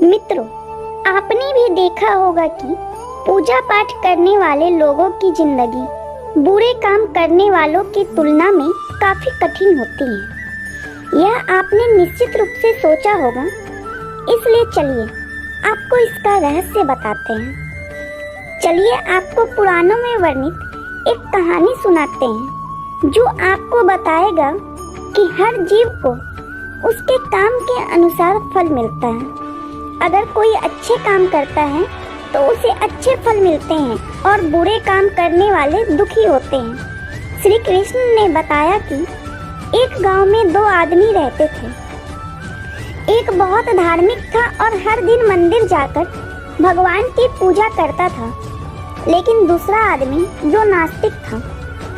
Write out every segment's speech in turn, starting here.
मित्रों, आपने भी देखा होगा कि पूजा पाठ करने वाले लोगों की जिंदगी बुरे काम करने वालों की तुलना में काफी कठिन होती है। यह आपने निश्चित रूप से सोचा होगा, इसलिए चलिए आपको इसका रहस्य बताते हैं। चलिए आपको पुराणों में वर्णित एक कहानी सुनाते हैं जो आपको बताएगा कि हर जीव को उसके काम के अनुसार फल मिलता है। अगर कोई अच्छे काम करता है तो उसे अच्छे फल मिलते हैं और बुरे काम करने वाले दुखी होते हैं। श्री कृष्ण ने बताया कि एक गांव में दो आदमी रहते थे। एक बहुत धार्मिक था और हर दिन मंदिर जाकर भगवान की पूजा करता था, लेकिन दूसरा आदमी जो नास्तिक था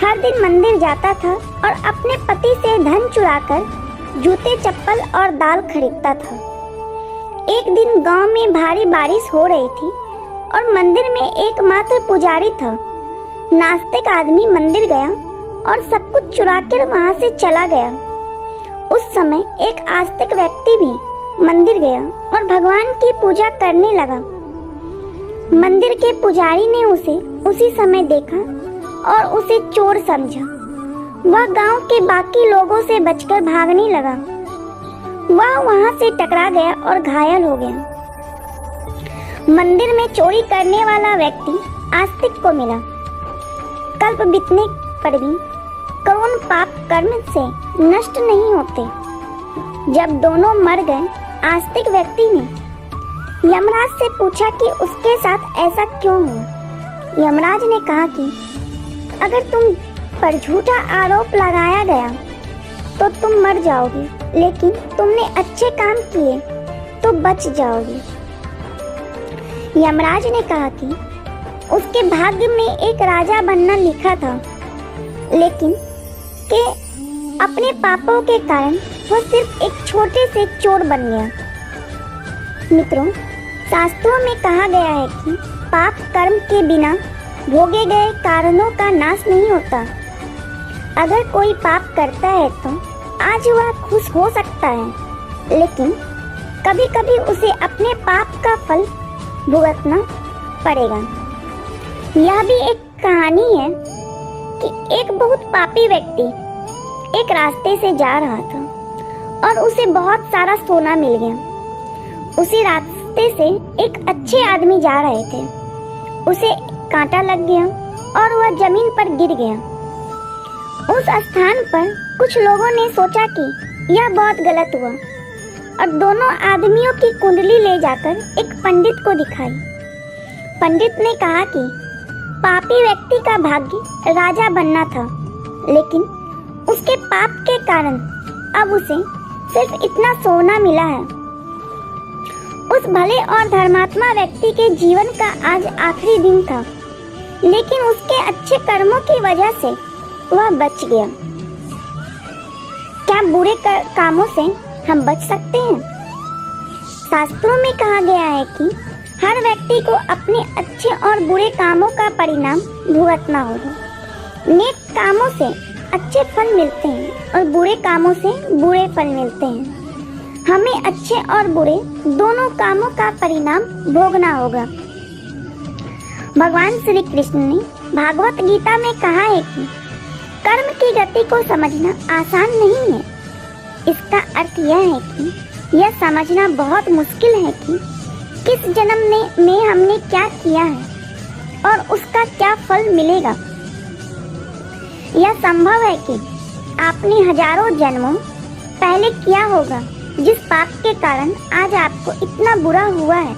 हर दिन मंदिर जाता था और अपने पति से धन चुराकर जूते चप्पल और दाल खरीदता था। एक दिन गांव में भारी बारिश हो रही थी और मंदिर में एकमात्र पुजारी था। नास्तिक आदमी मंदिर गया और सब कुछ चुराकर वहां से चला गया। उस समय एक आस्तिक व्यक्ति भी मंदिर गया और भगवान की पूजा करने लगा। मंदिर के पुजारी ने उसे उसी समय देखा और उसे चोर समझा। वह गांव के बाकी लोगों से बचकर भागने लगा। वह वहां से टकरा गया और घायल हो गया। मंदिर में चोरी करने वाला व्यक्ति आस्तिक को मिला। कल्प बीतने पर भी कौन पाप कर्म से नष्ट नहीं होते। जब दोनों मर गए, आस्तिक व्यक्ति ने यमराज से पूछा कि उसके साथ ऐसा क्यों हुआ। यमराज ने कहा कि अगर तुम पर झूठा आरोप लगाया गया तो तुम मर जाओगे, लेकिन तुमने अच्छे काम किए तो बच जाओगे। यमराज ने कहा कि उसके भाग्य में एक राजा बनना लिखा था, लेकिन के अपने पापों के कारण वह सिर्फ एक छोटे से चोर बन गया। मित्रों, शास्त्रों में कहा गया है कि पाप कर्म के बिना भोगे गए कारणों का नाश नहीं होता। अगर कोई पाप करता है तो आज वह खुश हो सकता है, लेकिन कभी कभी उसे अपने पाप का फल भुगतना पड़ेगा। यह भी एक कहानी है कि एक बहुत पापी व्यक्ति एक रास्ते से जा रहा था और उसे बहुत सारा सोना मिल गया। उसी रास्ते से एक अच्छे आदमी जा रहे थे। उसे कांटा लग गया और वह जमीन पर गिर गया। उस स्थान पर कुछ लोगों ने सोचा कि यह बहुत गलत हुआ और दोनों आदमियों की कुंडली ले जाकर एक पंडित को दिखाई। पंडित ने कहा कि पापी व्यक्ति का भाग्य राजा बनना था, लेकिन उसके पाप के कारण अब उसे सिर्फ इतना सोना मिला है। उस भले और धर्मात्मा व्यक्ति के जीवन का आज आखिरी दिन था, लेकिन उसके अच्छे कर्मों की वजह से वह बच गया। क्या बुरे कामों से हम बच सकते हैं? शास्त्रों में कहा गया है कि हर व्यक्ति को अपने अच्छे और बुरे कामों का परिणाम भुगतना होगा। नेक कामों से अच्छे फल मिलते हैं और बुरे कामों से बुरे फल मिलते हैं। हमें अच्छे और बुरे दोनों कामों का परिणाम भोगना होगा। भगवान श्री कृष्ण ने भागवत गीता में कहा है कि कर्म की गति को समझना आसान नहीं है। इसका अर्थ यह है कि यह समझना बहुत मुश्किल है कि किस जन्म में हमने क्या किया है और उसका क्या फल मिलेगा। यह संभव है कि आपने हजारों जन्मों पहले किया होगा जिस पाप के कारण आज आपको इतना बुरा हुआ है।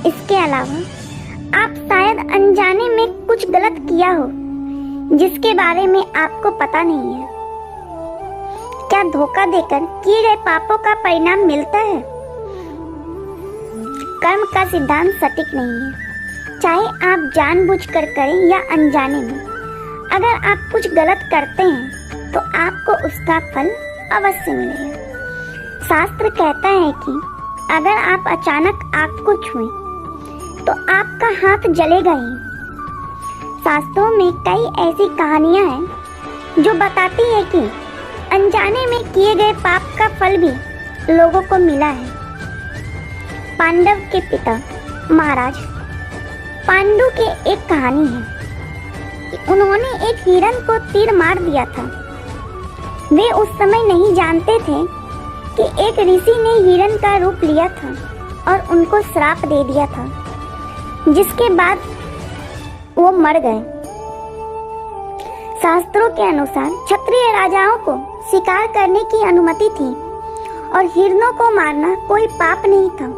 इसके अलावा आप शायद अनजाने में कुछ गलत किया हो जिसके बारे में आपको पता नहीं है। क्या धोखा देकर किए गए पापों का परिणाम मिलता है? कर्म का सिद्धांत सटीक नहीं है, चाहे आप जानबूझकर करें या अनजाने में। अगर आप कुछ गलत करते हैं तो आपको उसका फल अवश्य मिलेगा। शास्त्र कहता है कि अगर आप अचानक आग को छुएं तो आपका हाथ जलेगा ही। शास्त्रों में कई ऐसी कहानियां हैं जो बताती है कि अनजाने में किए गए पाप का फल भी लोगों को मिला है। पांडव के पिता महाराज पांडु की एक कहानी है कि उन्होंने एक हिरण को तीर मार दिया था। वे उस समय नहीं जानते थे कि एक ऋषि ने हिरण का रूप लिया था और उनको श्राप दे दिया था, जिसके बाद वो मर गए। शास्त्रों के अनुसार क्षत्रिय राजाओं को शिकार करने की अनुमति थी और हिरणों को मारना कोई पाप नहीं था,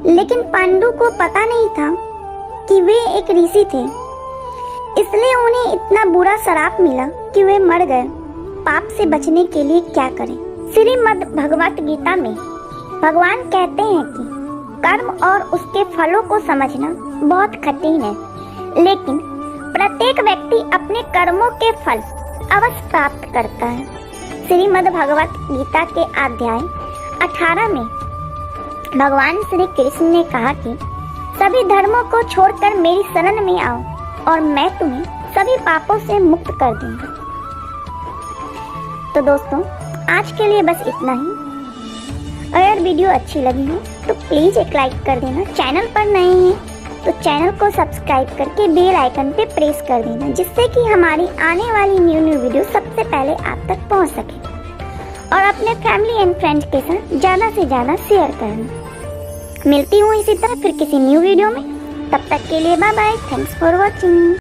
लेकिन पांडु को पता नहीं था कि वे एक ऋषि थे, इसलिए उन्हें इतना बुरा श्राप मिला कि वे मर गए। पाप से बचने के लिए क्या करें? श्रीमद् भगवत गीता में भगवान कहते हैं कि कर्म और उसके फलों को समझना बहुत कठिन है, लेकिन प्रत्येक व्यक्ति अपने कर्मों के फल अवश्य प्राप्त करता है। श्रीमद् भगवत गीता के अध्याय 18 में भगवान श्री कृष्ण ने कहा कि सभी धर्मों को छोड़कर मेरी शरण में आओ और मैं तुम्हें सभी पापों से मुक्त कर दूंगा। तो दोस्तों, आज के लिए बस इतना ही। अगर वीडियो अच्छी लगी हो तो प्लीज़ एक लाइक कर देना। चैनल पर नए हैं तो चैनल को सब्सक्राइब करके बेल आइकन पे प्रेस कर देना, जिससे कि हमारी आने वाली न्यू वीडियो सबसे पहले आप तक पहुंच सके। और अपने फैमिली एंड फ्रेंड्स के साथ ज़्यादा से ज़्यादा शेयर करना। मिलती हूँ इसी तरह फिर किसी न्यू वीडियो में। तब तक के लिए bye bye. Thanks for watching.